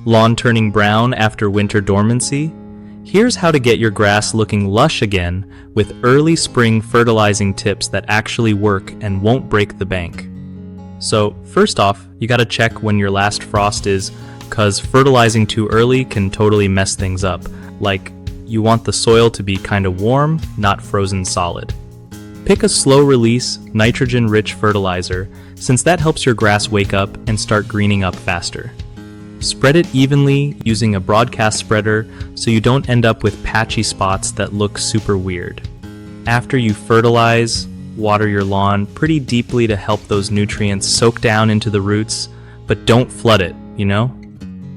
Lawn turning brown after winter dormancy? Here's how to get your grass looking lush again with early spring fertilizing tips that actually work and won't break the bank. So first off, you gotta check when your last frost is, cause fertilizing too early can totally mess things up. Like, you want the soil to be kinda warm, not frozen solid. Pick a slow release, nitrogen-rich fertilizer, since that helps your grass wake up and start greening up faster. Spread it evenly using a broadcast spreader so you don't end up with patchy spots that look super weird. After you fertilize, water your lawn pretty deeply to help those nutrients soak down into the roots, but don't flood it, you know?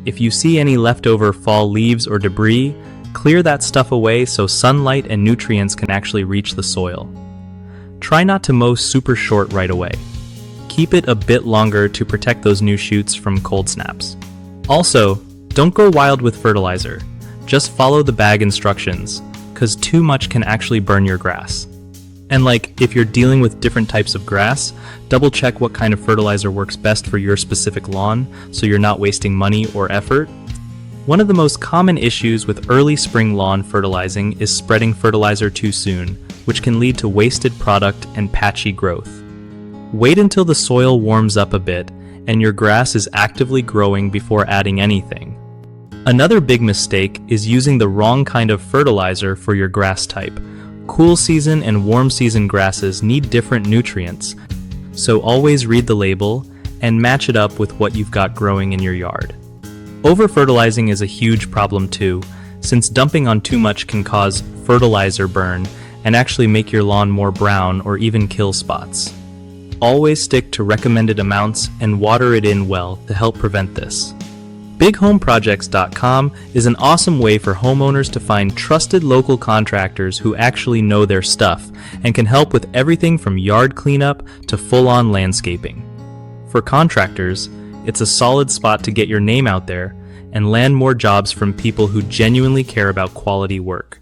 If you see any leftover fall leaves or debris, clear that stuff away so sunlight and nutrients can actually reach the soil. Try not to mow super short right away. Keep it a bit longer to protect those new shoots from cold snaps. Also, don't go wild with fertilizer. Just follow the bag instructions, cause too much can actually burn your grass. And if you're dealing with different types of grass, double check what kind of fertilizer works best for your specific lawn so you're not wasting money or effort. One of the most common issues with early spring lawn fertilizing is spreading fertilizer too soon, which can lead to wasted product and patchy growth. Wait until the soil warms up a bit and your grass is actively growing before adding anything. Another big mistake is using the wrong kind of fertilizer for your grass type. Cool season and warm season grasses need different nutrients, so always read the label and match it up with what you've got growing in your yard. Over-fertilizing is a huge problem too, since dumping on too much can cause fertilizer burn and actually make your lawn more brown or even kill spots. Always stick to recommended amounts and water it in well to help prevent this. BigHomeProjects.com is an awesome way for homeowners to find trusted local contractors who actually know their stuff and can help with everything from yard cleanup to full-on landscaping. For contractors, it's a solid spot to get your name out there and land more jobs from people who genuinely care about quality work.